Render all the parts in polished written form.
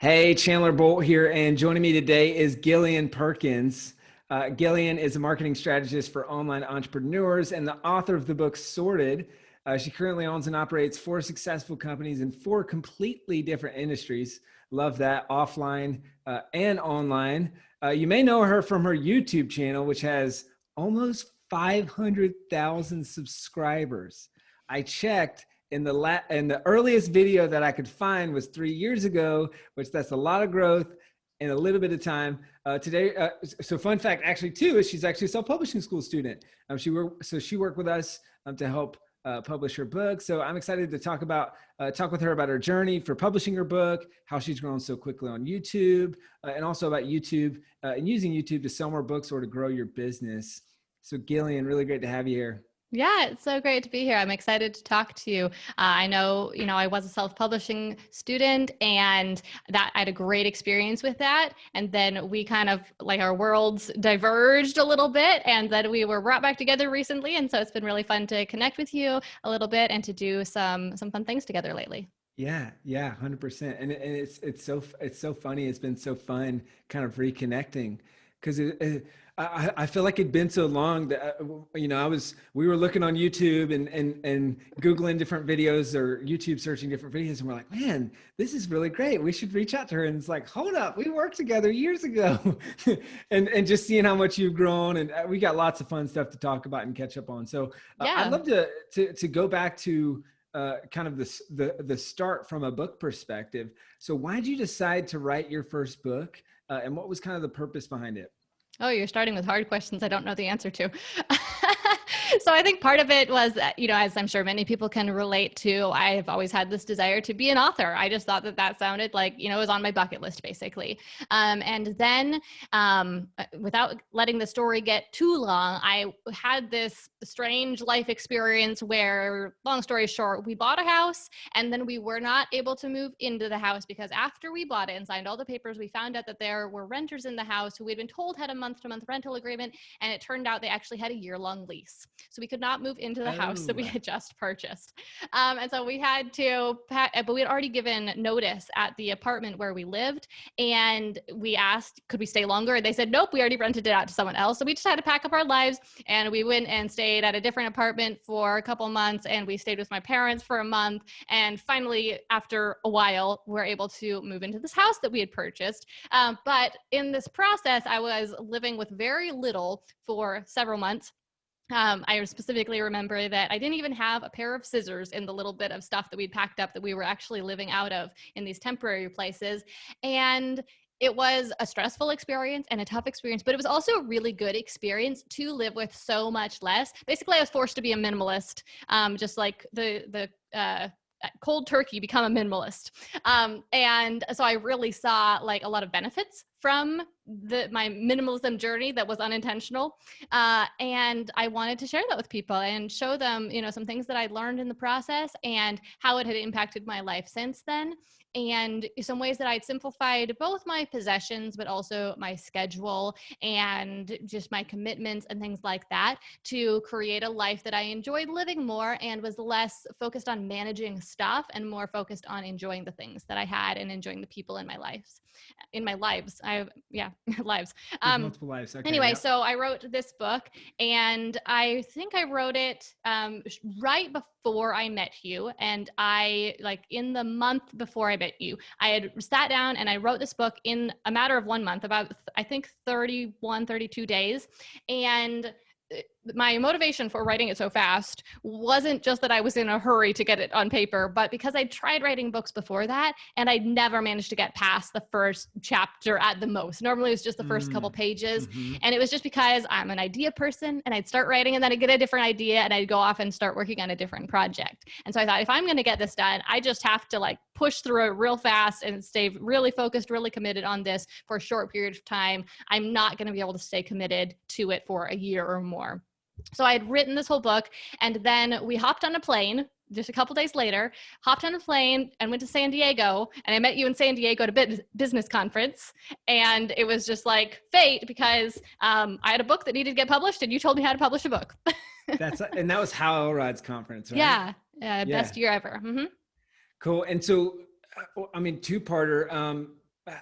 Hey, Chandler Bolt here, and joining me today is Gillian Perkins. Gillian is a marketing strategist for online entrepreneurs and the author of the book Sorted. She currently owns and operates four successful companies in four completely different industries. Love that, offline and online. You may know her from her YouTube channel, which has almost 500,000 subscribers. I checked, and the earliest video that I could find was 3 years ago, which that's a lot of growth in a little bit of time. So fun fact actually too, is she's actually a self-publishing school student. She worked with us to help publish her book. So I'm excited to talk with her about her journey for publishing her book, how she's grown so quickly on YouTube, and also about YouTube and using YouTube to sell more books or to grow your business. So Gillian, really great to have you here. Yeah, it's so great to be here. I'm excited to talk to you. I know, I was a self-publishing student and that I had a great experience with that. And then we kind of our worlds diverged a little bit and then we were brought back together recently. And so it's been really fun to connect with you a little bit and to do some fun things together lately. Yeah, 100%. And it's so funny. It's been so fun kind of reconnecting because I feel like it'd been so long that we were looking on YouTube and Googling different videos or YouTube searching different videos, and we're like, man, this is really great. We should reach out to her. And it's like, hold up, we worked together years ago, and just seeing how much you've grown, and we got lots of fun stuff to talk about and catch up on. So Yeah. I'd love to go back to kind of the start from a book perspective. So why did you decide to write your first book, and what was kind of the purpose behind it? Oh, you're starting with hard questions I don't know the answer to. So I think part of it was, as I'm sure many people can relate to, I've always had this desire to be an author. I just thought that sounded like, it was on my bucket list, basically. And then without letting the story get too long, I had this strange life experience where, long story short, we bought a house and then we were not able to move into the house because after we bought it and signed all the papers, we found out that there were renters in the house who we'd been told had a month-to-month rental agreement. And it turned out they actually had a year-long lease. So we could not move into the house that we had just purchased. And so we had to, but we had already given notice at the apartment where we lived. And we asked, could we stay longer? And they said, nope, we already rented it out to someone else. So we just had to pack up our lives. And we went and stayed at a different apartment for a couple months. And we stayed with my parents for a month. And finally, after a while, we were able to move into this house that we had purchased. But in this process, I was living with very little for several months. I specifically remember that I didn't even have a pair of scissors in the little bit of stuff that we'd packed up that we were actually living out of in these temporary places. And it was a stressful experience and a tough experience, but it was also a really good experience to live with so much less. Basically, I was forced to be a minimalist, just like the cold turkey, become a minimalist. And so I really saw a lot of benefits from my minimalism journey that was unintentional. And I wanted to share that with people and show them, some things that I'd learned in the process and how it had impacted my life since then. And some ways that I'd simplified both my possessions, but also my schedule and just my commitments and things like that to create a life that I enjoyed living more and was less focused on managing stuff and more focused on enjoying the things that I had and enjoying the people in my lives. Lives. Multiple lives. Okay, anyway, yep. So I wrote this book and I think I wrote it right before I met you. And in the month before I met you, I had sat down and I wrote this book in a matter of 1 month, about, I think, 31, 32 days. And my motivation for writing it so fast wasn't just that I was in a hurry to get it on paper, but because I tried writing books before that and I'd never managed to get past the first chapter at the most. Normally it was just the first couple pages. Mm-hmm. And it was just because I'm an idea person and I'd start writing and then I'd get a different idea and I'd go off and start working on a different project. And so I thought, if I'm going to get this done, I just have to push through it real fast and stay really focused, really committed on this for a short period of time. I'm not going to be able to stay committed to it for a year or more. So I had written this whole book and then we hopped on a plane just a couple days later, hopped on a plane and went to San Diego, and I met you in San Diego at a business conference. And it was just like fate because I had a book that needed to get published and you told me how to publish a book. And that was How Elrod's conference, right? Yeah. Best year ever. Mm-hmm. Cool. And so, I mean, two-parter.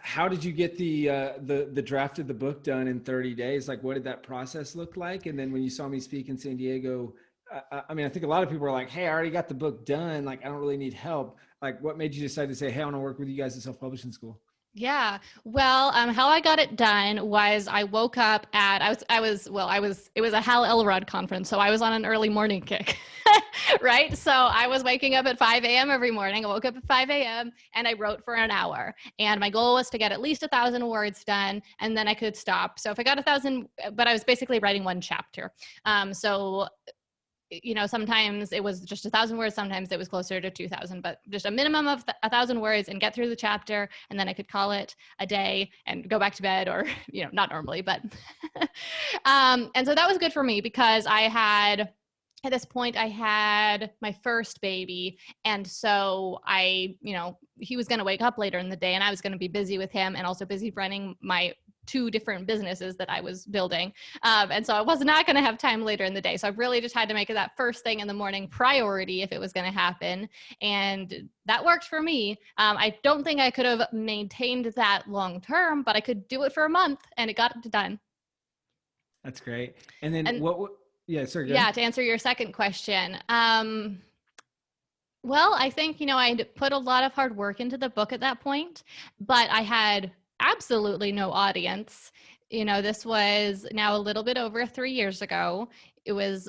how did you get the draft of the book done in 30 days? Like, what did that process look like? And then when you saw me speak in San Diego, I mean, I think a lot of people are like, hey, I already got the book done. Like, I don't really need help. Like, what made you decide to say, hey, I want to work with you guys at Self-Publishing School? Yeah. Well, how I got it done was I woke up at, it was a Hal Elrod conference. So I was on an early morning kick, right? So I was waking up at 5 a.m. every morning. I woke up at 5 a.m. and I wrote for an hour. And my goal was to get at least 1,000 words done, and then I could stop. So if I got 1,000, but I was basically writing one chapter. So sometimes it was just 1,000 words, sometimes it was closer to 2,000, but just a minimum of 1,000 words and get through the chapter. And then I could call it a day and go back to bed, or, not normally, but, and so that was good for me because at this point I had my first baby. And so he was going to wake up later in the day and I was going to be busy with him and also busy running my 2 different businesses that I was building. And so I was not going to have time later in the day. So I really just had to make it that first thing in the morning priority if it was going to happen. And that worked for me. I don't think I could have maintained that long term, but I could do it for a month and it got done. That's great. And then yeah, sorry. Yeah, to answer your second question. Well, I think, I'd put a lot of hard work into the book at that point, but I had absolutely no audience. This was now a little bit over 3 years ago. It was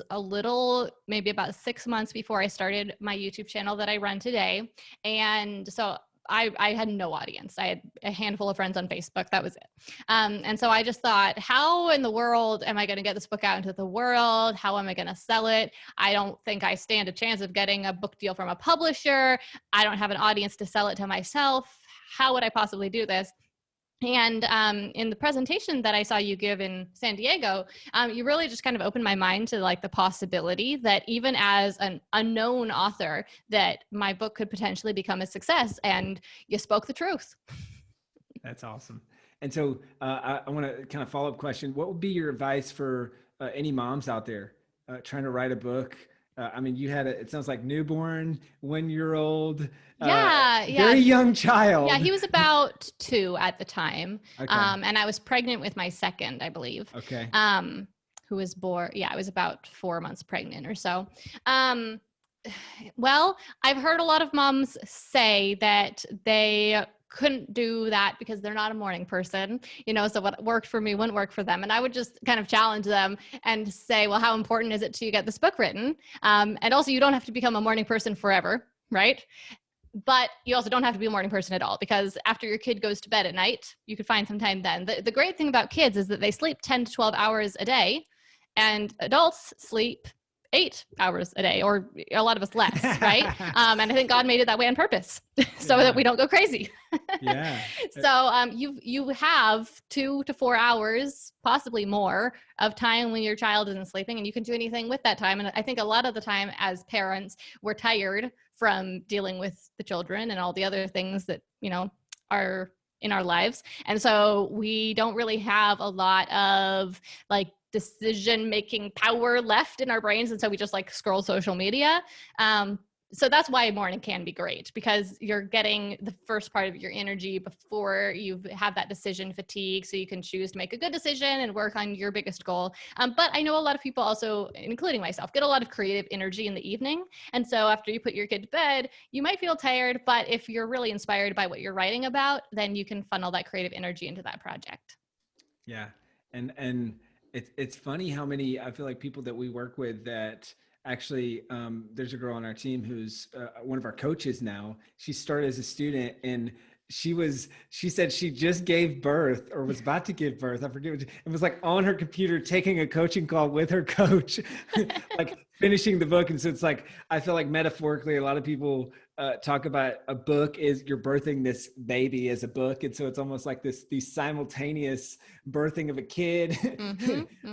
maybe about 6 months before I started my YouTube channel that I run today. And so I had no audience. I had a handful of friends on Facebook. That was it. And so I just thought, how in the world am I going to get this book out into the world? How am I going to sell it? I don't think I stand a chance of getting a book deal from a publisher. I don't have an audience to sell it to myself. How would I possibly do this? And in the presentation that I saw you give in San Diego, you really just kind of opened my mind to like the possibility that even as an unknown author, that my book could potentially become a success, and you spoke the truth. That's awesome. And so I want to kind of follow-up question. What would be your advice for any moms out there trying to write a book? I mean, you had it sounds like newborn, 1-year-old, very young child. Yeah, he was about 2 at the time. Okay. And I was pregnant with my second, I believe. Okay. Who was born. Yeah, I was about 4 months pregnant or so. Well, I've heard a lot of moms say that they couldn't do that because they're not a morning person, so what worked for me wouldn't work for them. And I would just kind of challenge them and say, well, how important is it to get this book written? And also, you don't have to become a morning person forever, right? But you also don't have to be a morning person at all, because after your kid goes to bed at night, you could find some time then. The great thing about kids is that they sleep 10 to 12 hours a day, and adults sleep 8 hours a day, or a lot of us less, right? And I think God made it that way on purpose so that we don't go crazy. Yeah. So you have 2 to 4 hours, possibly more, of time when your child isn't sleeping, and you can do anything with that time. And I think a lot of the time as parents, we're tired from dealing with the children and all the other things that, are in our lives. And so we don't really have a lot of like decision-making power left in our brains. And so we just like scroll social media. So that's why morning can be great, because you're getting the first part of your energy before you have that decision fatigue. So you can choose to make a good decision and work on your biggest goal. But I know a lot of people also, including myself, get a lot of creative energy in the evening. And so after you put your kid to bed, you might feel tired, but if you're really inspired by what you're writing about, then you can funnel that creative energy into that project. Yeah. And it's funny how many, I feel like, people that we work with that actually, there's a girl on our team who's one of our coaches now. She started as a student, and she said she just gave birth or was about to give birth. I forget what, it was like on her computer taking a coaching call with her coach, like finishing the book. And so it's like, I feel like metaphorically, a lot of people talk about a book is you're birthing this baby as a book. And so it's almost like the simultaneous birthing of a kid,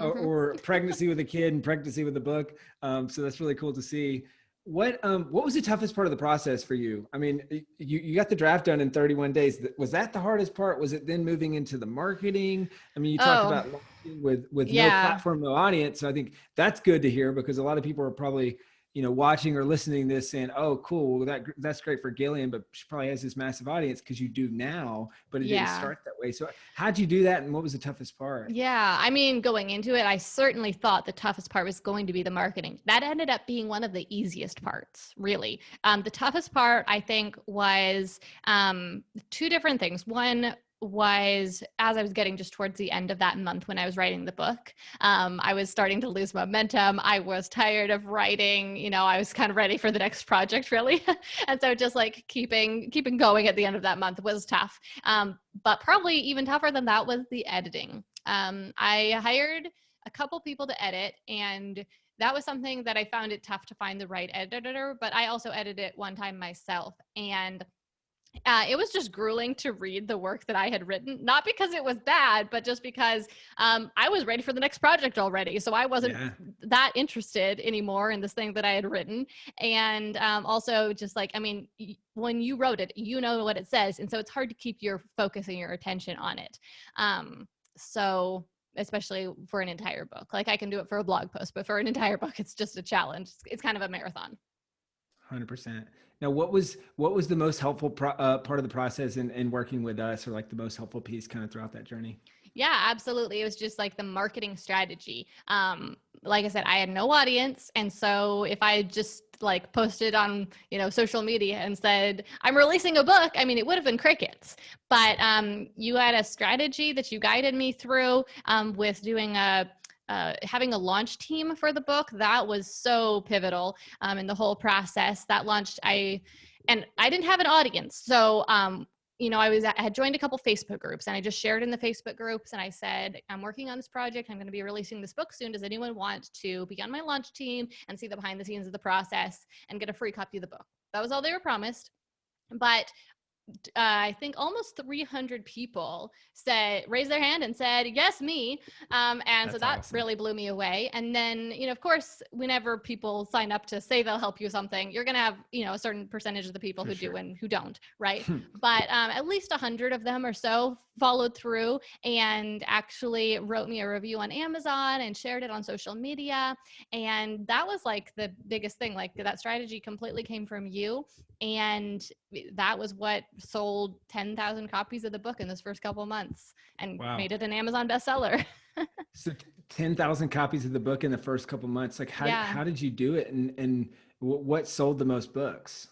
or pregnancy with a kid and pregnancy with a book. So that's really cool to see. What was the toughest part of the process for you? I mean, you got the draft done in 31 days. Was that the hardest part? Was it then moving into the marketing? I mean, you talked about with no platform, no audience. So I think that's good to hear, because a lot of people are probably watching or listening to this saying, oh, cool, well, that's great for Gillian, but she probably has this massive audience because you do now, but it didn't Yeah. start that way. So how'd you do that? And what was the toughest part? Yeah, I mean, going into it, I certainly thought the toughest part was going to be the marketing. That ended up being one of the easiest parts, really. The toughest part, I think, was two different things. One was as I was getting just towards the end of that month when I was writing the book, I was starting to lose momentum. I was tired of writing. I was kind of ready for the next project, really. And so just like keeping going at the end of that month was tough. But probably even tougher than that was the editing. I hired a couple people to edit, and that was something that I found it tough to find the right editor, but I also edited it one time myself. And it was just grueling to read the work that I had written, not because it was bad, but just because I was ready for the next project already. So I wasn't that interested anymore in this thing that I had written. And also just like, I mean, when you wrote it, you know what it says. And so it's hard to keep your focus and your attention on it. So especially for an entire book, like I can do it for a blog post, but for an entire book, it's just a challenge. It's kind of a marathon. 100%. Now, what was the most helpful part of the process in working with us, or like the most helpful piece kind of throughout that journey? Yeah, absolutely. It was just like the marketing strategy. Like I said, I had no audience. And so if I just like posted on, social media and said, I'm releasing a book, I mean, it would have been crickets. But you had a strategy that you guided me through with doing having a launch team for the book. That was so pivotal in the whole process. That launched, I didn't have an audience. So I had joined a couple Facebook groups, and I just shared in the Facebook groups, and I said, I'm working on this project. I'm going to be releasing this book soon. Does anyone want to be on my launch team and see the behind the scenes of the process and get a free copy of the book? That was all they were promised. But I think almost 300 people raised their hand and said, yes, me. And that's so that awesome. Really blew me away. And then, of course, whenever people sign up to say they'll help you something, you're going to have, a certain percentage of the people who do and who don't. Right. But at least 100 of them or so followed through and actually wrote me a review on Amazon and shared it on social media. And that was like the biggest thing. Like that strategy completely came from you. And that was what sold 10,000 copies of the book in this first couple of months and made it an Amazon bestseller. So 10,000 copies of the book in the first couple of months. Like how did you do it? And what sold the most books?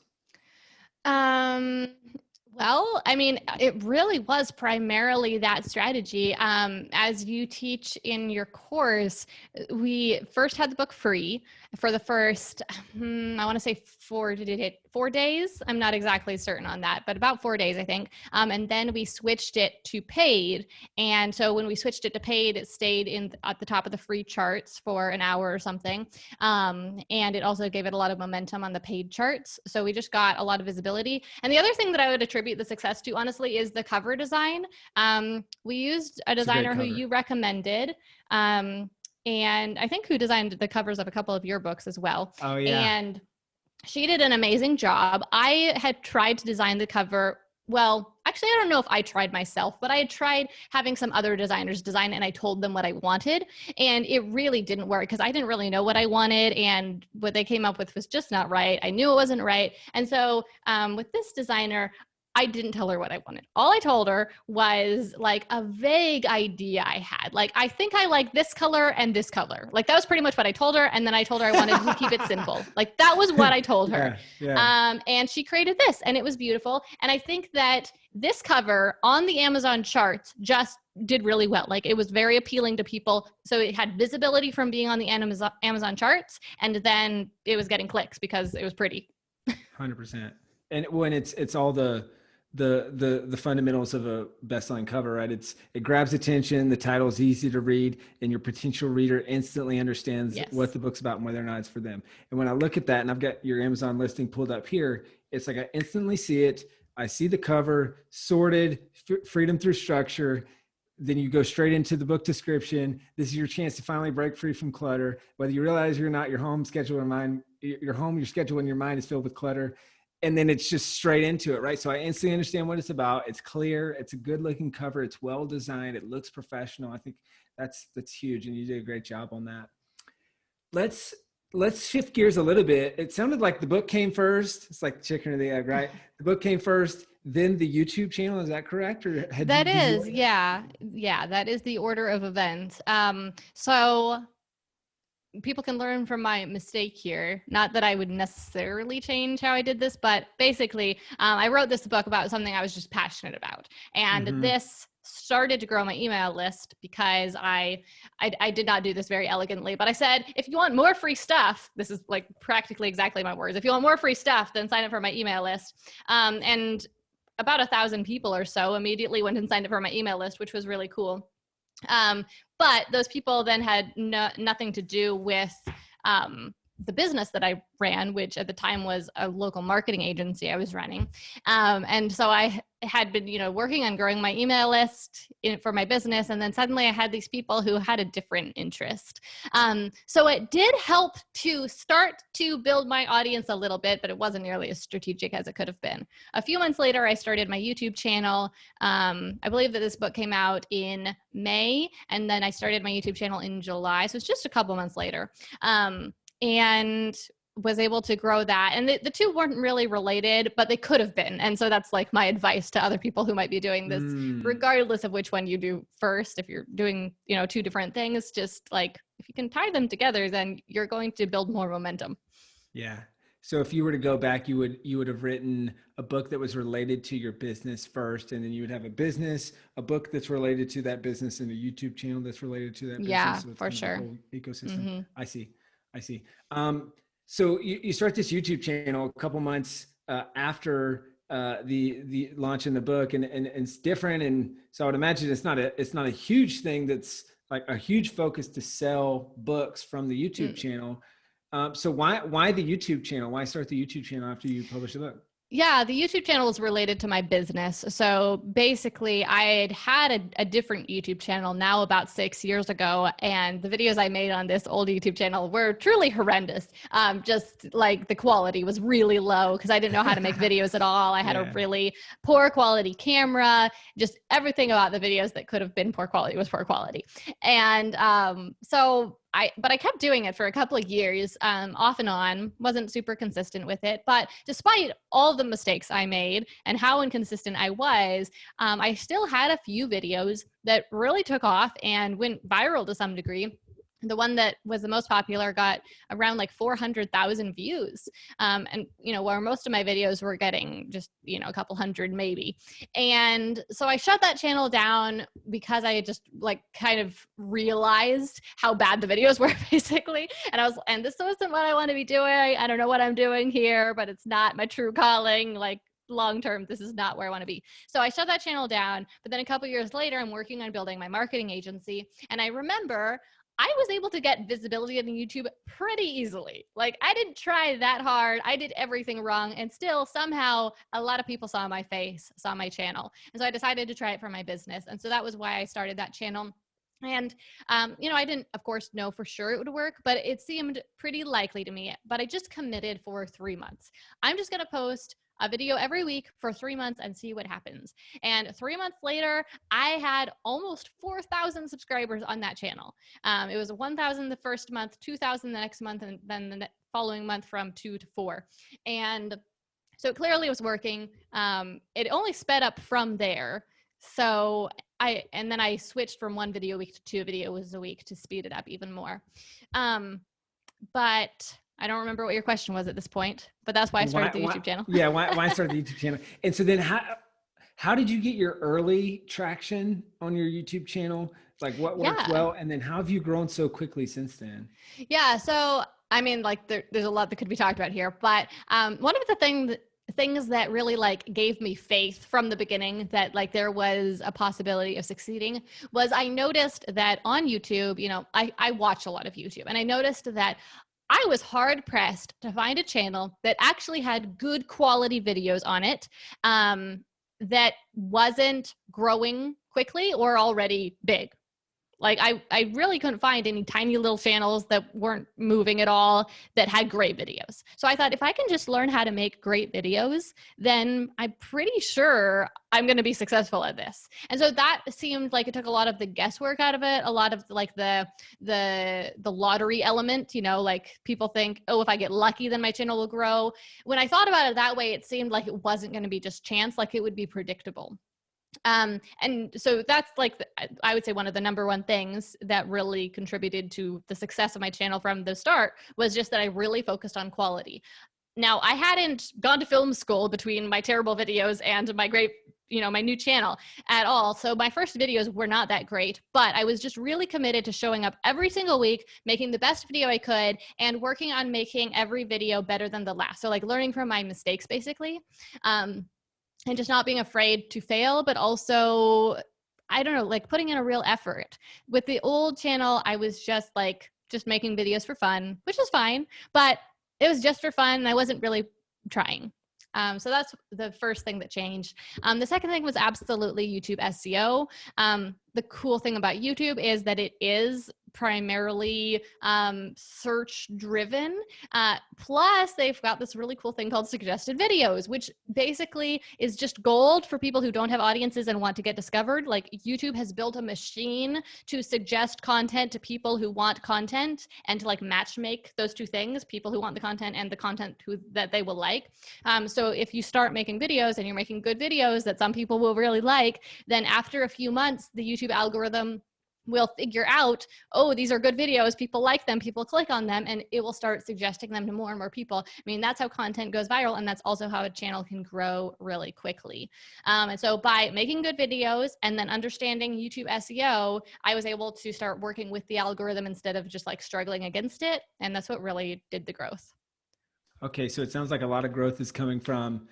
Well, I mean, it really was primarily that strategy. As you teach in your course, we first had the book free for the first, I want to say 4 days. I'm not exactly certain on that, but about 4 days, I think. And then we switched it to paid. And so when we switched it to paid, it stayed at the top of the free charts for an hour or something. And it also gave it a lot of momentum on the paid charts. So we just got a lot of visibility. And the other thing that I would attribute the success to, honestly, is the cover design. We used a designer who you recommended. And I think who designed the covers of a couple of your books as well. Oh, yeah. And she did an amazing job. I had tried to design the cover. Well, actually, I don't know if I tried myself, but I had tried having some other designers design it, and I told them what I wanted. And it really didn't work because I didn't really know what I wanted. And what they came up with was just not right. I knew it wasn't right. And so with this designer, I didn't tell her what I wanted. All I told her was like a vague idea I had. Like, I think I like this color and this color. Like, that was pretty much what I told her. And then I told her I wanted to keep it simple. Like, that was what I told her. Yeah. And she created this, and it was beautiful. And I think that this cover on the Amazon charts just did really well. Like, it was very appealing to people. So it had visibility from being on the Amazon charts. And then it was getting clicks because it was pretty. 100%. And when it's all the fundamentals of a best-selling cover, right? It grabs attention, the title is easy to read, and your potential reader instantly understands what the book's about and whether or not it's for them. And when I look at that, and I've got your Amazon listing pulled up here, it's like I instantly see it. I see the cover, sorted, freedom through structure. Then you go straight into the book description. This is your chance to finally break free from clutter. Whether you realize or not, your schedule, your schedule in your mind is filled with clutter. And then it's just straight into it, right? So I instantly understand what it's about. It's clear. It's a good looking cover. It's well designed. It looks professional. I think that's huge. And you did a great job on that. Let's let's shift gears a little bit. It sounded like the book came first. It's like the chicken or the egg, right? The book came first, then the YouTube channel. Is that correct? Or That did you? is, yeah. Yeah, that is the order of events. So people can learn from my mistake here. Not that I would necessarily change how I did this, but basically, I wrote this book about something I was just passionate about. And Mm-hmm. this started to grow my email list because I did not do this very elegantly, but I said, if you want more free stuff, this is like practically exactly my words. If you want more free stuff, then sign up for my email list. And about 1,000 people or so immediately went and signed up for my email list, which was really cool. But those people then had nothing to do with the business that I ran, which at the time was a local marketing agency I was running. And so I had been, working on growing my email list for my business. And then suddenly I had these people who had a different interest. So it did help to start to build my audience a little bit, but it wasn't nearly as strategic as it could have been. A few months later, I started my YouTube channel. I believe that this book came out in May, and then I started my YouTube channel in July. So it's just a couple months later. And was able to grow that. And the two weren't really related, but they could have been. And so that's like my advice to other people who might be doing this, regardless of which one you do first. If you're doing, two different things, just like if you can tie them together, then you're going to build more momentum. Yeah. So if you were to go back, you would have written a book that was related to your business first, and then you would have a book that's related to that business, and a YouTube channel that's related to that business. Yeah, So it's for kind of sure. the whole ecosystem. Mm-hmm. I see. So you start this YouTube channel a couple months after the launch in the book, and it's different. And so I would imagine it's not a huge thing that's like a huge focus to sell books from the YouTube channel. So why the YouTube channel? Why start the YouTube channel after you publish the book? Yeah, the YouTube channel is related to my business. So basically, I had a different YouTube channel now about 6 years ago, and the videos I made on this old YouTube channel were truly horrendous. Just like the quality was really low because I didn't know how to make videos at all. I had a really poor quality camera. Just everything about the videos that could have been poor quality was poor quality. And but I kept doing it for a couple of years, off and on, wasn't super consistent with it. But despite all the mistakes I made and how inconsistent I was, I still had a few videos that really took off and went viral to some degree. The one that was the most popular got around like 400,000 views. And, where most of my videos were getting just, a couple hundred maybe. And so I shut that channel down because I had just like kind of realized how bad the videos were basically. And this wasn't what I want to be doing. I don't know what I'm doing here, but it's not my true calling. Like, long term, this is not where I want to be. So I shut that channel down. But then a couple years later, I'm working on building my marketing agency. And I remember I was able to get visibility on YouTube pretty easily. Like, I didn't try that hard. I did everything wrong. And still, somehow, a lot of people saw my face, saw my channel. And so I decided to try it for my business. And so that was why I started that channel. And, I didn't, of course, know for sure it would work, but it seemed pretty likely to me. But I just committed for 3 months. I'm just going to post a video every week for 3 months and see what happens. And 3 months later, I had almost 4,000 subscribers on that channel. It was 1,000 the first month, 2,000 the next month, and then the following month from 2 to 4. And so it clearly was working. It only sped up from there. So then I switched from 1 video a week to 2 videos a week to speed it up even more. But I don't remember what your question was at this point, but that's why I started the YouTube channel. Yeah, why start the YouTube channel? And so then how did you get your early traction on your YouTube channel? Like, what worked well? And then how have you grown so quickly since then? Yeah, so I mean, like there's a lot that could be talked about here, but one of the things that really like gave me faith from the beginning that like there was a possibility of succeeding was I noticed that on YouTube, I watch a lot of YouTube, and I noticed that I was hard pressed to find a channel that actually had good quality videos on it, that wasn't growing quickly or already big. Like I really couldn't find any tiny little channels that weren't moving at all that had great videos. So I thought if I can just learn how to make great videos, then I'm pretty sure I'm going to be successful at this. And so that seemed like it took a lot of the guesswork out of it, a lot of like the lottery element, you know, like people think, oh, if I get lucky, then my channel will grow. When I thought about it that way, it seemed like it wasn't going to be just chance, like it would be predictable. And so that's like, I would say one of the number one things that really contributed to the success of my channel from the start was just that I really focused on quality. Now, I hadn't gone to film school between my terrible videos and my great, you know, my new channel at all. So my first videos were not that great, but I was just really committed to showing up every single week, making the best video I could, and working on making every video better than the last. So like learning from my mistakes, basically. And just not being afraid to fail, but also, I don't know, like putting in a real effort. With the old channel, I was just making videos for fun, which is fine, but it was just for fun and I wasn't really trying. So that's the first thing that changed. The second thing was absolutely YouTube SEO. The cool thing about YouTube is that it is primarily search driven. Plus they've got this really cool thing called suggested videos, which basically is just gold for people who don't have audiences and want to get discovered. Like YouTube has built a machine to suggest content to people who want content and to like match make those two things, people who want the content and the content that they will like. So if you start making videos and you're making good videos that some people will really like, then after a few months, the YouTube algorithm will figure out, oh, these are good videos, people like them, people click on them, and it will start suggesting them to more and more people. I mean, that's how content goes viral, and that's also how a channel can grow really quickly. And so by making good videos and then understanding YouTube SEO, I was able to start working with the algorithm instead of just like struggling against it, and that's what really did the growth. Okay, so it sounds like a lot of growth is coming from,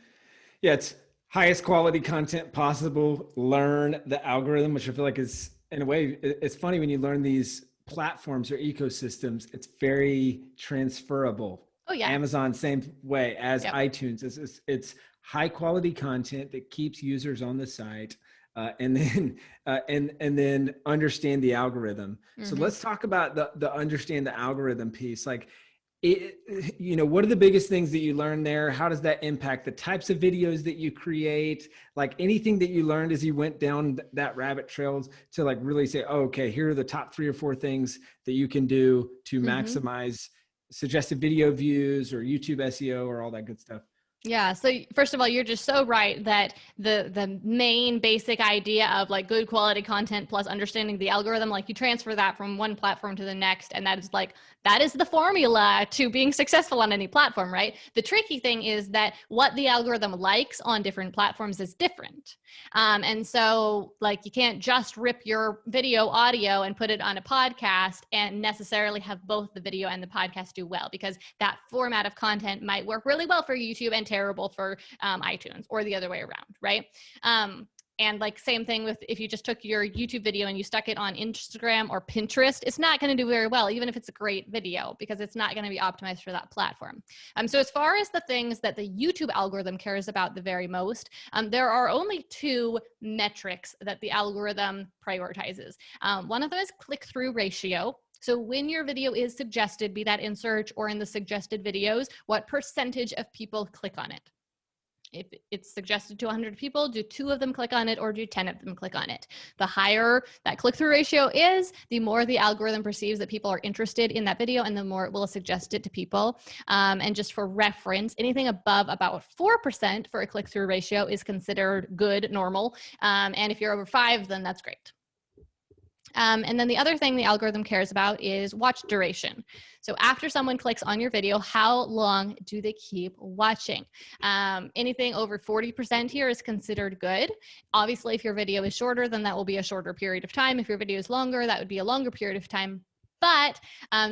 yeah, it's highest quality content possible, learn the algorithm, which I feel like is, in a way, it's funny when you learn these platforms or ecosystems, it's very transferable. Oh yeah. Amazon, same way as Yep. iTunes. It's high quality content that keeps users on the site, and then understand the algorithm. So let's talk about the understand the algorithm piece. Like, what are the biggest things that you learned there? How does that impact the types of videos that you create? Like anything that you learned as you went down that rabbit trails to like really say, oh, okay, here are the top 3 or 4 things that you can do to maximize suggested video views or YouTube SEO or all that good stuff. Yeah. So first of all, you're just so right that the main basic idea of like good quality content plus understanding the algorithm, like you transfer that from one platform to the next. And that is the formula to being successful on any platform, right? The tricky thing is that what the algorithm likes on different platforms is different. And so like you can't just rip your video audio and put it on a podcast and necessarily have both the video and the podcast do well, because that format of content might work really well for YouTube and terrible for iTunes, or the other way around, right? And like same thing with if you just took your YouTube video and you stuck it on Instagram or Pinterest, it's not going to do very well, even if it's a great video, because it's not going to be optimized for that platform. So as far as the things that the YouTube algorithm cares about the very most, there are only 2 metrics that the algorithm prioritizes. One of them is click-through ratio. So when your video is suggested, be that in search or in the suggested videos, what percentage of people click on it? If it's suggested to 100 people, do 2 of them click on it or do 10 of them click on it? The higher that click-through ratio is, the more the algorithm perceives that people are interested in that video and the more it will suggest it to people. And just for reference, anything above about 4% for a click-through ratio is considered good, normal. And if you're over 5, then that's great. And then the other thing the algorithm cares about is watch duration. So after someone clicks on your video, how long do they keep watching? Anything over 40% here is considered good. Obviously, if your video is shorter, then that will be a shorter period of time. If your video is longer, that would be a longer period of time. But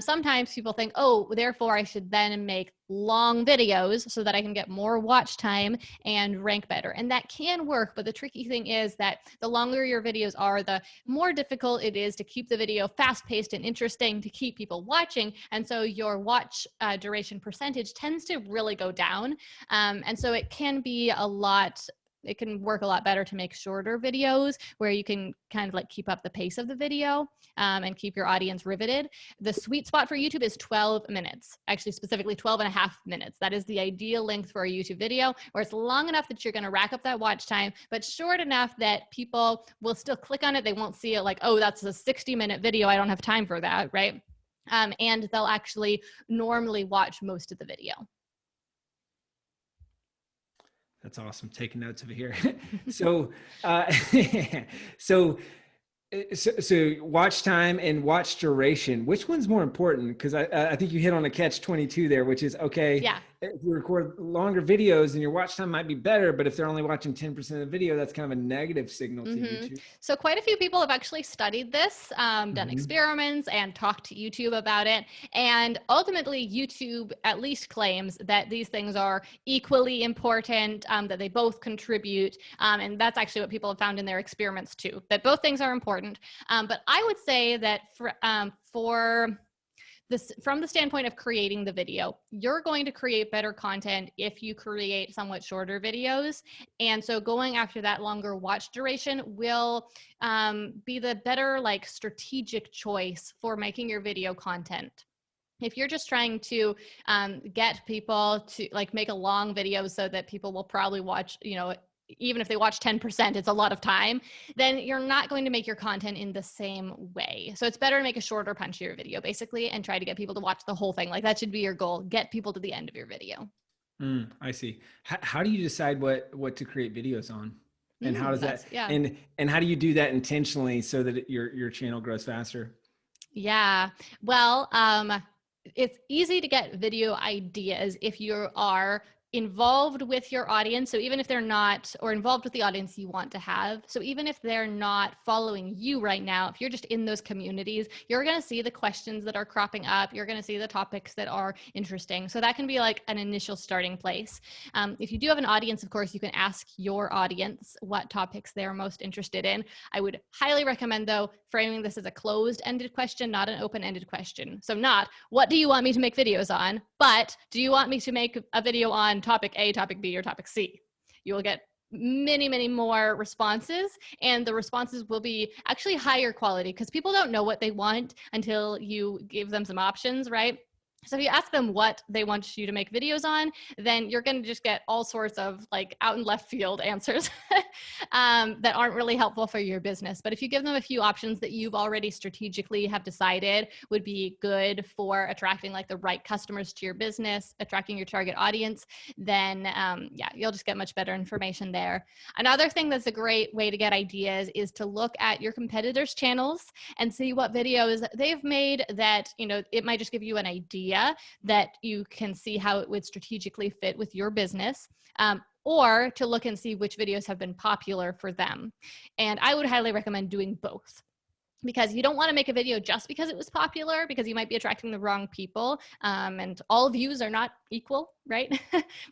sometimes people think, oh, therefore I should then make long videos so that I can get more watch time and rank better. And that can work, but the tricky thing is that the longer your videos are, the more difficult it is to keep the video fast-paced and interesting to keep people watching. And so your watch duration percentage tends to really go down. And so it can be a lot it can work a lot better to make shorter videos where you can kind of like keep up the pace of the video and keep your audience riveted. The sweet spot for YouTube is 12 minutes, actually specifically 12 and a half minutes. That is the ideal length for a YouTube video, where it's long enough that you're going to rack up that watch time, but short enough that people will still click on it. They won't see it like, oh, that's a 60-minute video, I don't have time for that, right? And they'll actually normally watch most of the video. That's awesome. Taking notes over here. So, so watch time and watch duration, which one's more important? Because I think you hit on a catch-22 there, which is, okay, yeah, if you record longer videos, then your watch time might be better, but if they're only watching 10% of the video, that's kind of a negative signal to YouTube. So quite a few people have actually studied this, done experiments and talked to YouTube about it. And ultimately, YouTube at least claims that these things are equally important, that they both contribute. And that's actually what people have found in their experiments too, that both things are important. But I would say that from the standpoint of creating the video, you're going to create better content if you create somewhat shorter videos. And so going after that longer watch duration will be the better like strategic choice for making your video content. If you're just trying to get people to like make a long video so that people will probably watch, you know, even if they watch 10%, it's a lot of time, then you're not going to make your content in the same way. So it's better to make a shorter, punchier video basically and try to get people to watch the whole thing. Like that should be your goal. Get people to the end of your video. I see. How do you decide what to create videos on? And how does that, and how do you do that intentionally so that your channel grows faster? Yeah, well, it's easy to get video ideas if you are involved with your audience. So even if they're not, or involved with the audience you want to have. So even if they're not following you right now, if you're just in those communities, you're going to see the questions that are cropping up. You're going to see the topics that are interesting. So that can be like an initial starting place. If you do have an audience, of course, you can ask your audience what topics they're most interested in. I would highly recommend though, framing this as a closed-ended question, not an open-ended question. So not, what do you want me to make videos on? But do you want me to make a video on topic A, topic B, or topic C? You will get many, many more responses, and the responses will be actually higher quality because people don't know what they want until you give them some options, right? So if you ask them what they want you to make videos on, then you're going to just get all sorts of like out in left field answers that aren't really helpful for your business. But if you give them a few options that you've already strategically have decided would be good for attracting like the right customers to your business, attracting your target audience, then yeah, you'll just get much better information there. Another thing that's a great way to get ideas is to look at your competitors' channels and see what videos they've made that, you know, it might just give you an idea that you can see how it would strategically fit with your business, or to look and see which videos have been popular for them. And I would highly recommend doing both, because you don't want to make a video just because it was popular, because you might be attracting the wrong people, and all views are not equal, right?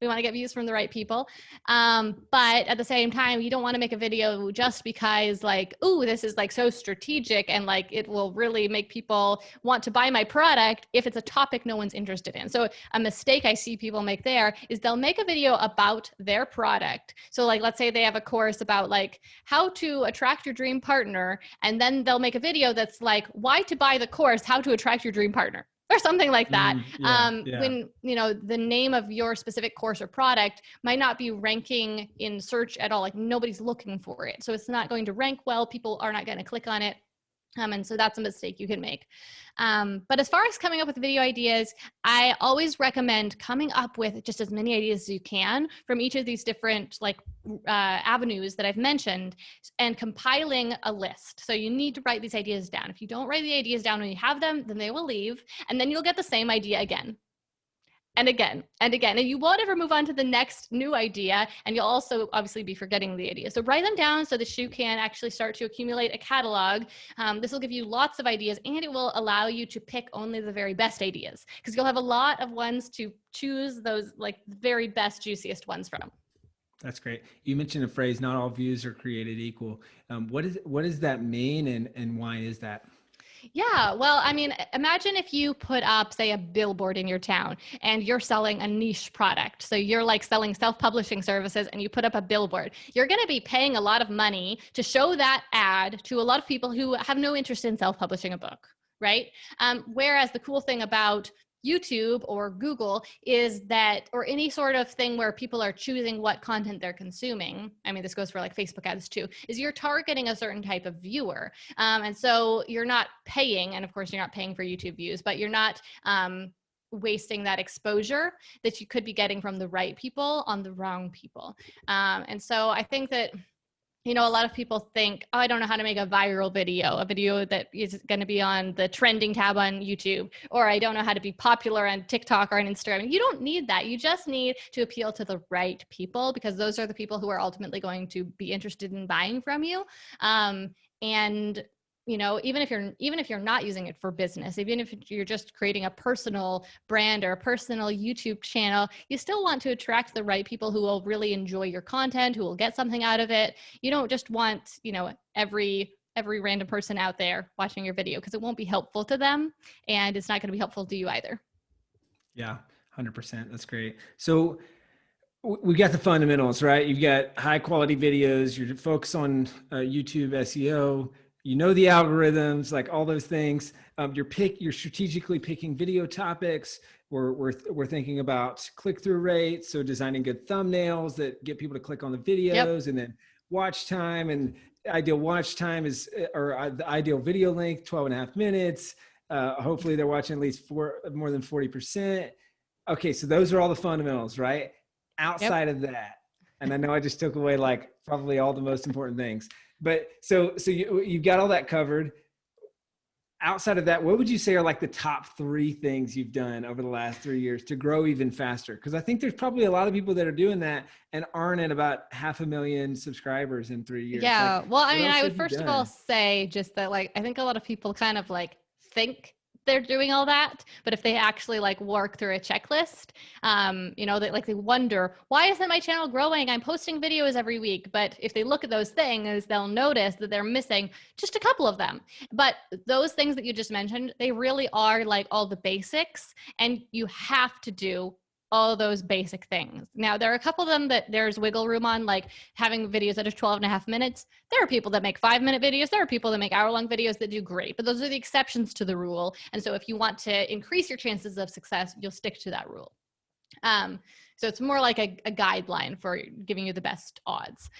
We want to get views from the right people. But at the same time, you don't want to make a video just because like, ooh, this is like so strategic and like it will really make people want to buy my product if it's a topic no one's interested in. So a mistake I see people make there is they'll make a video about their product. So like, let's say they have a course about like how to attract your dream partner, and then they'll make a video that's like, why to buy the course, how to attract your dream partner, or something like that. When, you know, the name of your specific course or product might not be ranking in search at all. Like nobody's looking for it. So it's not going to rank well. People are not going to click on it. And so that's a mistake you can make. But as far as coming up with video ideas, I always recommend coming up with just as many ideas as you can from each of these different like avenues that I've mentioned, and compiling a list. So you need to write these ideas down. If you don't write the ideas down when you have them, then they will leave, and then you'll get the same idea again and again and again, and you won't ever move on to the next new idea, and you'll also obviously be forgetting the idea. So write them down so that you can actually start to accumulate a catalog. This will give you lots of ideas, and it will allow you to pick only the very best ideas, because you'll have a lot of ones to choose those like very best, juiciest ones from. That's great. You mentioned a phrase, not all views are created equal. What does that mean, and why is that? Yeah, well, I mean, imagine if you put up, say, a billboard in your town and you're selling a niche product. So you're like selling self-publishing services and you put up a billboard. You're going to be paying a lot of money to show that ad to a lot of people who have no interest in self-publishing a book, right? Whereas the cool thing about YouTube or Google is that, or any sort of thing where people are choosing what content they're consuming. I mean, this goes for like Facebook ads too, is you're targeting a certain type of viewer. And so you're not paying, and of course you're not paying for YouTube views, but you're not wasting that exposure that you could be getting from the right people on the wrong people. And so I think that, you know, a lot of people think, oh, I don't know how to make a viral video, a video that is going to be on the trending tab on YouTube, or I don't know how to be popular on TikTok or on Instagram. You don't need that. You just need to appeal to the right people, because those are the people who are ultimately going to be interested in buying from you. And you know, even if you're not using it for business, even if you're just creating a personal brand or a personal YouTube channel, you still want to attract the right people who will really enjoy your content, who will get something out of it. You don't just want, you know, every random person out there watching your video, because it won't be helpful to them and it's not going to be helpful to you either. Yeah, 100%. That's great. So we got the fundamentals, right? You've got high quality videos, you're focused on YouTube SEO, you know, the algorithms, like all those things. You're strategically picking video topics. We're thinking about click-through rates. So designing good thumbnails that get people to click on the videos. Yep. And then watch time, and ideal watch time is, or the ideal video length, 12.5 minutes. Hopefully they're watching at least more than 40%. Okay. So those are all the fundamentals, right? Outside of that, and I know I just took away like probably all the most important things, but so you've got all that covered. Outside of that, what would you say are like the top 3 things you've done over the last 3 years to grow even faster? Because I think there's probably a lot of people that are doing that and aren't at about 500,000 subscribers in 3 years. Yeah. Like, well, I mean, I would first of all say just that, like, I think a lot of people kind of like think they're doing all that, but if they actually like work through a checklist, you know, they wonder, why isn't my channel growing? I'm posting videos every week. But if they look at those things, they'll notice that they're missing just a couple of them. But those things that you just mentioned, they really are like all the basics, and you have to do all those basic things. Now, there are a couple of them that there's wiggle room on, like having videos that are 12.5 minutes. There are people that make 5-minute videos. There are people that make hour-long videos that do great, but those are the exceptions to the rule. And so if you want to increase your chances of success, you'll stick to that rule. So it's more like a guideline for giving you the best odds.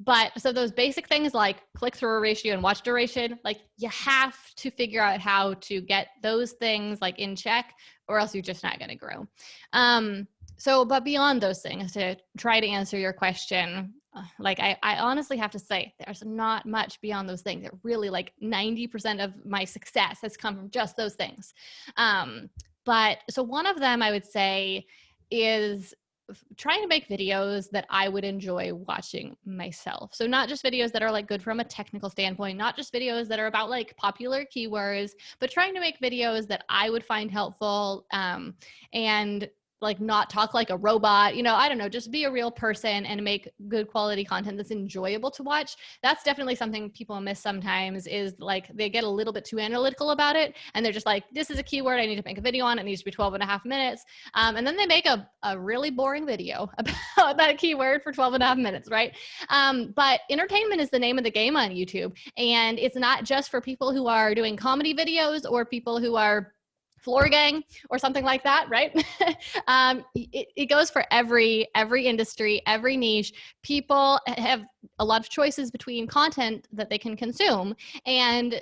But so those basic things like click-through ratio and watch duration, like you have to figure out how to get those things like in check, or else you're just not going to grow. But beyond those things, to try to answer your question, like I honestly have to say there's not much beyond those things. It really, like 90% of my success has come from just those things. But so one of them I would say is trying to make videos that I would enjoy watching myself. So not just videos that are like good from a technical standpoint, not just videos that are about like popular keywords, but trying to make videos that I would find helpful, and like not talk like a robot, you know, I don't know, just be a real person and make good quality content that's enjoyable to watch. That's definitely something people miss sometimes, is like they get a little bit too analytical about it. And they're just like, this is a keyword I need to make a video on. It needs to be 12.5 minutes. And then they make a really boring video about that keyword for 12.5 minutes, right? But entertainment is the name of the game on YouTube. And it's not just for people who are doing comedy videos or people who are floor gang or something like that, right? It goes for every industry, every niche. People have a lot of choices between content that they can consume, and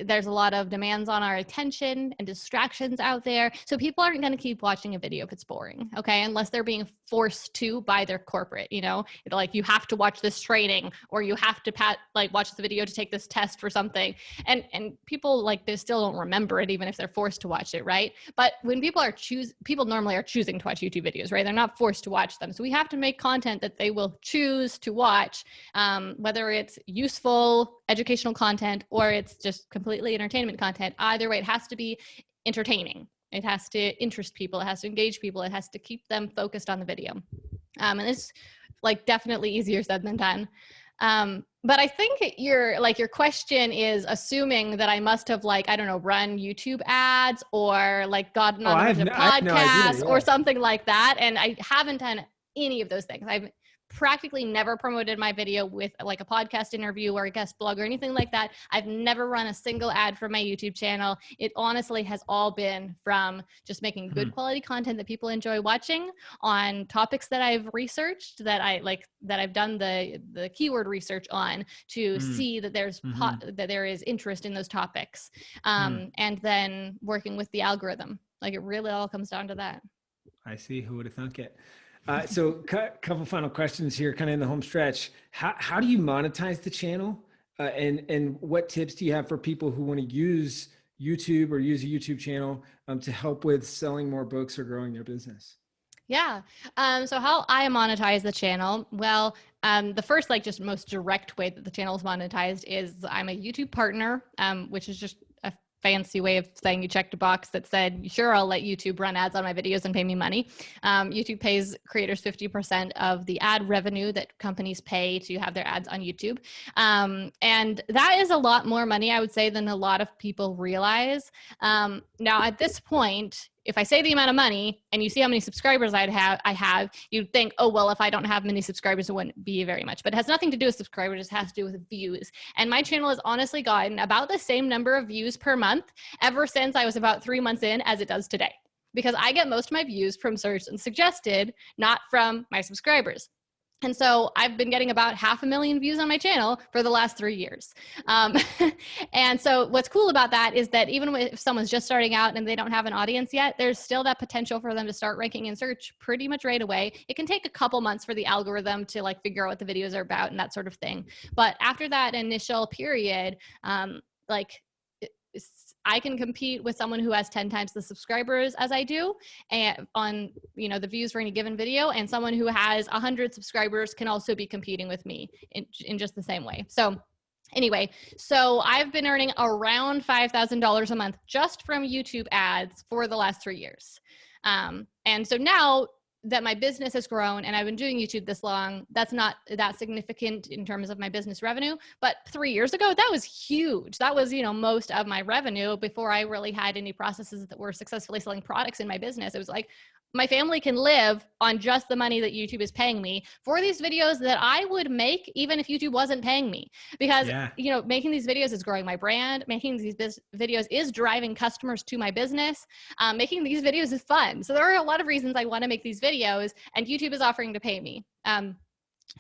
there's a lot of demands on our attention and distractions out there. So people aren't going to keep watching a video if it's boring, okay? Unless they're being forced to by their corporate, you know, like you have to watch this training, or you have to watch the video to take this test for something. And people like they still don't remember it even if they're forced to watch it, right? But when people normally are choosing to watch YouTube videos, right? They're not forced to watch them. So we have to make content that they will choose to watch, whether it's useful educational content or it's just completely entertainment content. Either way, it has to be entertaining. It has to interest people. It has to engage people. It has to keep them focused on the video. And it's like definitely easier said than done. But I think your question is assuming that I must have like, I don't know, run YouTube ads or like gotten Oh, on a bunch of I have no idea. podcasts or Yeah. something like that. And I haven't done any of those things. I've practically never promoted my video with like a podcast interview or a guest blog or anything like that. I've never run a single ad for my YouTube channel. It honestly has all been from just making good quality content that people enjoy watching on topics that I've researched, that I've done the keyword research on to see that that there is interest in those topics. And then working with the algorithm. Like it really all comes down to that. I see. Who would have thunk it? So couple final questions here, kind of in the home stretch. How do you monetize the channel? And what tips do you have for people who want to use YouTube or use a YouTube channel to help with selling more books or growing their business? Yeah. So how I monetize the channel? Well, the first, like, just most direct way that the channel is monetized is I'm a YouTube partner, which is just a fancy way of saying you checked a box that said, sure, I'll let YouTube run ads on my videos and pay me money. YouTube pays creators 50% of the ad revenue that companies pay to have their ads on YouTube. And that is a lot more money, I would say, than a lot of people realize. Now, at this point, if I say the amount of money and you see how many subscribers I have, you'd think, oh, well, if I don't have many subscribers, it wouldn't be very much. But it has nothing to do with subscribers. It has to do with views. And my channel has honestly gotten about the same number of views per month ever since I was about 3 months in as it does today. Because I get most of my views from search and suggested, not from my subscribers. And so I've been getting about 500,000 views on my channel for the last 3 years. And so what's cool about that is that even if someone's just starting out and they don't have an audience yet, there's still that potential for them to start ranking in search pretty much right away. It can take a couple months for the algorithm to like figure out what the videos are about and that sort of thing. But after that initial period, I can compete with someone who has 10 times the subscribers as I do, and on, the views for any given video, and someone who has 100 subscribers can also be competing with me in just the same way. So anyway, so I've been earning around $5,000 a month just from YouTube ads for the last 3 years. And so now that my business has grown and I've been doing YouTube this long, that's not that significant in terms of my business revenue. But 3 years ago, that was huge. That was, most of my revenue before I really had any processes that were successfully selling products in my business. It was like, my family can live on just the money that YouTube is paying me for these videos that I would make even if YouTube wasn't paying me. Because, making these videos is growing my brand. Making these videos is driving customers to my business. Making these videos is fun. So there are a lot of reasons I want to make these videos, and YouTube is offering to pay me.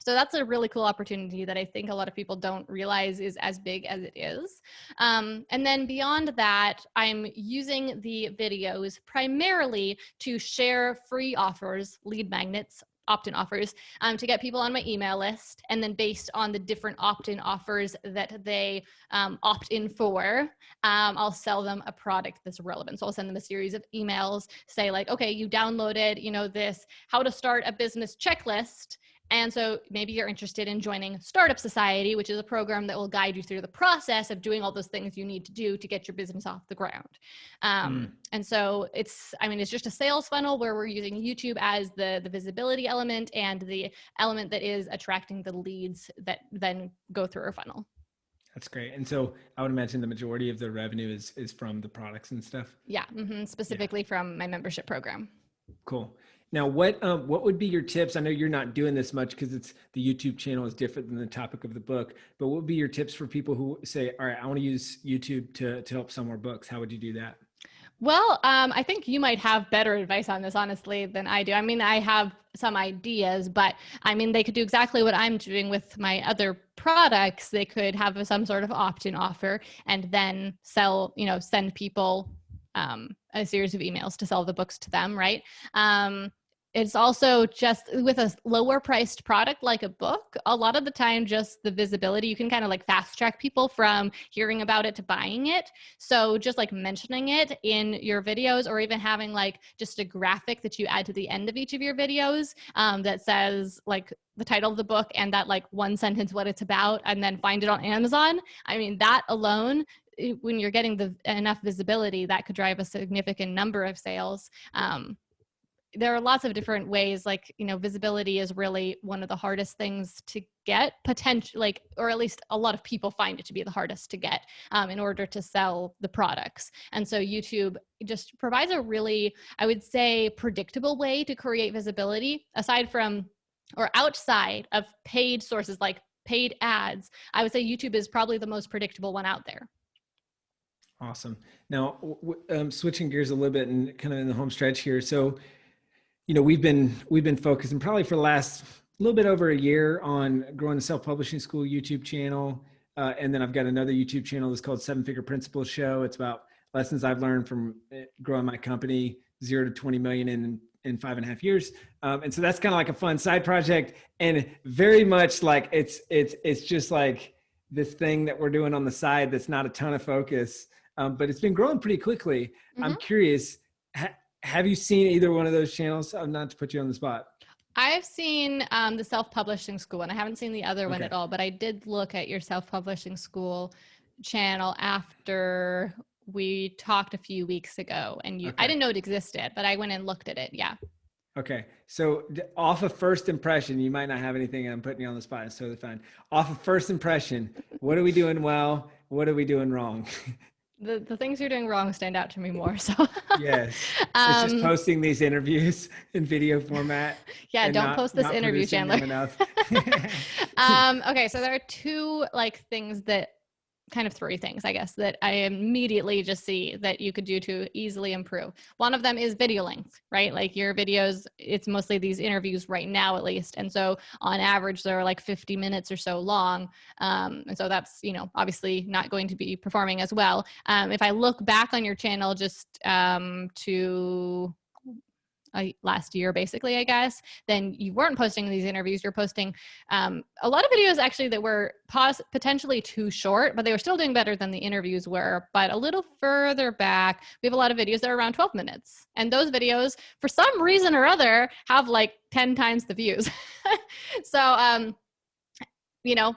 So that's a really cool opportunity that I think a lot of people don't realize is as big as it is. And then beyond that, I'm using the videos primarily to share free offers, lead magnets, opt-in offers, to get people on my email list. And then based on the different opt-in offers that they opt in for, I'll sell them a product that's relevant. So I'll send them a series of emails, say like, okay, you downloaded, this how to start a business checklist. And so maybe you're interested in joining Startup Society, which is a program that will guide you through the process of doing all those things you need to do to get your business off the ground. And so it's just a sales funnel where we're using YouTube as the visibility element and the element that is attracting the leads that then go through our funnel. That's great. And so I would imagine the majority of the revenue is from the products and stuff. Yeah, specifically from my membership program. Cool. Now, what would be your tips? I know you're not doing this much because the YouTube channel is different than the topic of the book, but what would be your tips for people who say, all right, I want to use YouTube to help sell more books? How would you do that? Well, I think you might have better advice on this, honestly, than I do. I have some ideas, but they could do exactly what I'm doing with my other products. They could have some sort of opt-in offer and then send people a series of emails to sell the books to them, right? It's also just with a lower priced product like a book, a lot of the time, just the visibility, you can kind of like fast track people from hearing about it to buying it. So just like mentioning it in your videos, or even having like just a graphic that you add to the end of each of your videos that says like the title of the book and that like one sentence what it's about, and then find it on Amazon. That alone, when you're getting enough visibility, that could drive a significant number of sales. there are lots of different ways, like, visibility is really one of the hardest things to get, or at least a lot of people find it to be the hardest to get in order to sell the products. And so YouTube just provides a really, I would say, predictable way to create visibility aside from, or outside of paid sources like paid ads. I would say YouTube is probably the most predictable one out there. Awesome. Now, switching gears a little bit and kind of in the home stretch here. So, we've been focusing probably for the last little bit over a year on growing the self-publishing school YouTube channel. And then I've got another YouTube channel that's called 7-Figure Principles Show. It's about lessons I've learned from growing my company 0 to 20 million in 5.5 years. And so that's kind of like a fun side project, and very much like it's just like this thing that we're doing on the side that's not a ton of focus, but it's been growing pretty quickly. Mm-hmm. I'm curious, have you seen either one of those channels? Not to put you on the spot. I've seen the self-publishing school, and I haven't seen the other one at all, but I did look at your self-publishing school channel after we talked a few weeks ago, and I didn't know it existed, but I went and looked at it. Yeah. Okay. So off of first impression, you might not have anything, and I'm putting you on the spot. It's totally fine. Off of first impression, what are we doing well? What are we doing wrong? The things you're doing wrong stand out to me more. So yes, it's just posting these interviews in video format. Yeah, don't post this interview, Chandler. Okay, so there are three things, I guess, that I immediately just see that you could do to easily improve. One of them is video length, right? Like your videos, it's mostly these interviews right now, at least. And so on average, they're like 50 minutes or so long. And so that's, obviously not going to be performing as well. If I look back on your channel just to last year, basically, I guess, then you weren't posting these interviews. You're posting a lot of videos actually that were potentially too short, but they were still doing better than the interviews were. But a little further back, we have a lot of videos that are around 12 minutes. And those videos, for some reason or other, have like 10 times the views. So,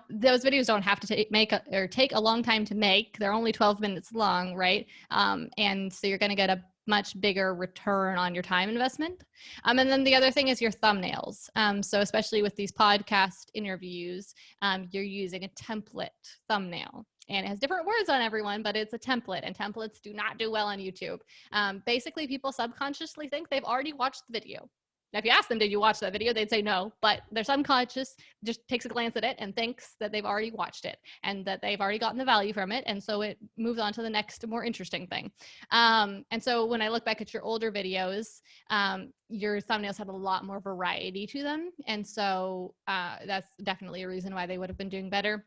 those videos don't have to take a long time to make. They're only 12 minutes long, right? And so you're going to get a much bigger return on your time investment. And then the other thing is your thumbnails. So especially with these podcast interviews, you're using a template thumbnail. And it has different words on everyone, but it's a template, and templates do not do well on YouTube. Basically, people subconsciously think they've already watched the video. Now, if you ask them, did you watch that video? They'd say no, but their subconscious just takes a glance at it and thinks that they've already watched it and that they've already gotten the value from it. And so it moves on to the next more interesting thing. And so when I look back at your older videos, your thumbnails have a lot more variety to them. And so that's definitely a reason why they would have been doing better.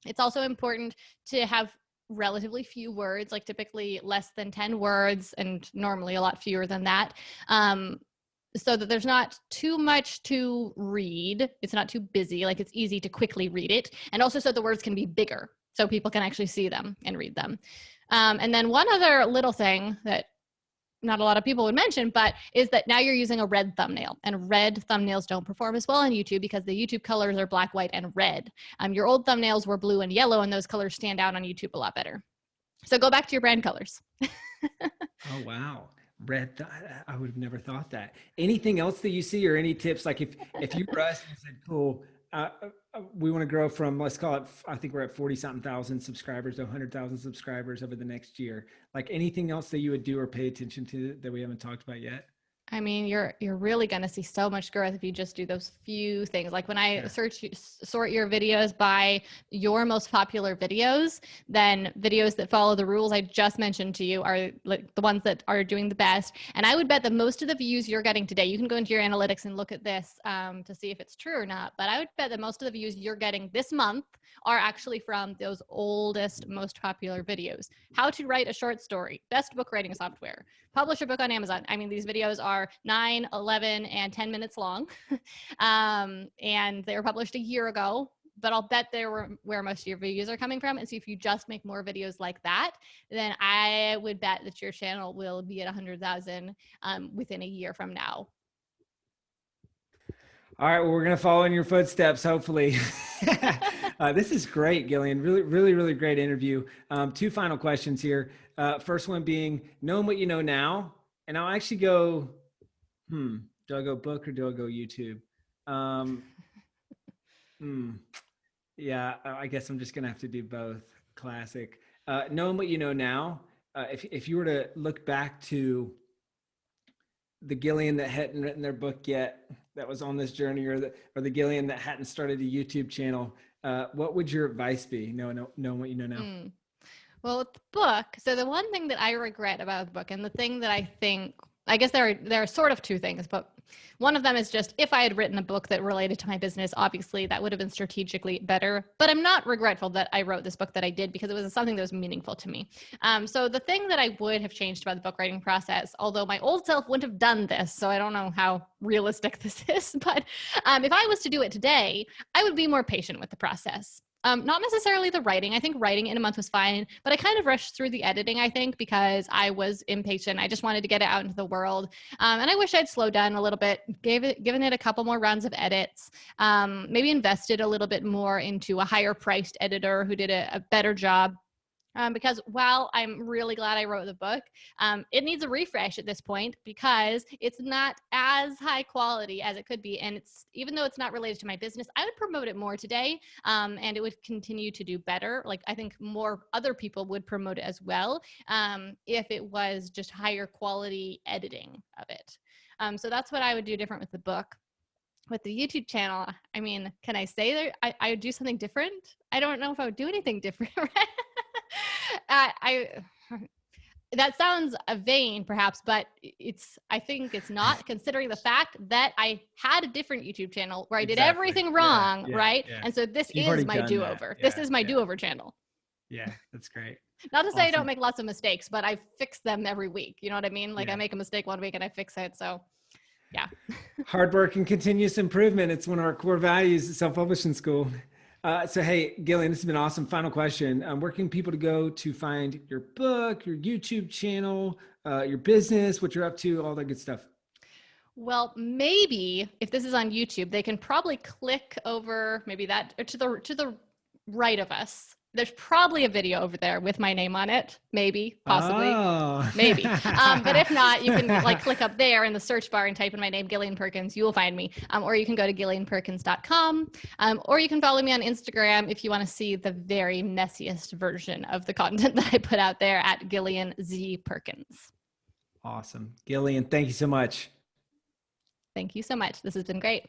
It's also important to have relatively few words, like typically less than 10 words and normally a lot fewer than that. So that there's not too much to read. It's not too busy, like it's easy to quickly read it. And also so the words can be bigger so people can actually see them and read them. And then one other little thing that not a lot of people would mention, but is that now you're using a red thumbnail, and red thumbnails don't perform as well on YouTube because the YouTube colors are black, white, and red. Your old thumbnails were blue and yellow, and those colors stand out on YouTube a lot better. So go back to your brand colors. Oh, wow. Red, I would have never thought that. Anything else that you see, or any tips? Like if you were us and said, cool, we want to grow from, let's call it, I think we're at 40-something thousand subscribers to 100,000 subscribers over the next year. Like anything else that you would do or pay attention to that we haven't talked about yet? I mean, you're really going to see so much growth if you just do those few things. Like when I sort your videos by your most popular videos, then videos that follow the rules I just mentioned to you are like the ones that are doing the best. And I would bet that most of the views you're getting today, you can go into your analytics and look at this to see if it's true or not. But I would bet that most of the views you're getting this month are actually from those oldest, most popular videos. How to write a short story, best book writing software, publish a book on Amazon. I mean, these videos are 9, 11, and 10 minutes long. And they were published a year ago, but I'll bet they were where most of your videos are coming from. And so if you just make more videos like that, then I would bet that your channel will be at 100,000 within a year from now. All right, well, we're going to follow in your footsteps, hopefully. This is great, Gillian. Really great interview. Two final questions here. First one being, knowing what you know now, and I'll actually go Do I go book or do I go YouTube? Um, hmm. Yeah, I guess I'm just gonna have to do both. Classic. Knowing what you know now, if you were to look back to the Gillian that hadn't written their book yet, that was on this journey, or the Gillian that hadn't started a YouTube channel, what would your advice be? Knowing what you know now. Mm. Well, with the book, so the one thing that I regret about the book, and the thing that I think, I guess there are sort of two things, but one of them is just if I had written a book that related to my business, obviously that would have been strategically better. But I'm not regretful that I wrote this book that I did, because it was something that was meaningful to me. So the thing that I would have changed about the book writing process, although my old self wouldn't have done this, so I don't know how realistic this is, but if I was to do it today, I would be more patient with the process. Not necessarily the writing. I think writing in a month was fine, but I kind of rushed through the editing, I think, because I was impatient. I just wanted to get it out into the world. And I wish I'd slowed down a little bit, given it a couple more rounds of edits, maybe invested a little bit more into a higher priced editor who did a better job. Because while I'm really glad I wrote the book, it needs a refresh at this point, because it's not as high quality as it could be. And even though it's not related to my business, I would promote it more today, and it would continue to do better. Like, I think more other people would promote it as well, if it was just higher quality editing of it. So that's what I would do different with the book. With the YouTube channel, I mean, can I say that I would do something different? I don't know if I would do anything different. Right? I that sounds vain perhaps, but I think it's not, considering the fact that I had a different YouTube channel where I did everything wrong, right? Yeah. And so this You've is already my done do-over. that. This Yeah, is my yeah. do-over channel. Yeah, that's great. Not to say I don't Awesome. make lots of mistakes, but I fix them every week. You know what I mean? Like, Yeah. I make a mistake one week and I fix it. So yeah. Hard work and continuous improvement. It's one of our core values at Self-Publishing School. So, hey, Gillian, this has been awesome. Final question. Where can people to go to find your book, your YouTube channel, your business, what you're up to, all that good stuff? Well, maybe if this is on YouTube, they can probably click over maybe that, or to the right of us. There's probably a video over there with my name on it. Maybe, possibly, Oh. maybe. But if not, you can like click up there in the search bar and type in my name, Gillian Perkins. You will find me. Or you can go to gillianperkins.com. Or you can follow me on Instagram if you want to see the very messiest version of the content that I put out there, at Gillian Z Perkins. Awesome. Gillian, thank you so much. Thank you so much. This has been great.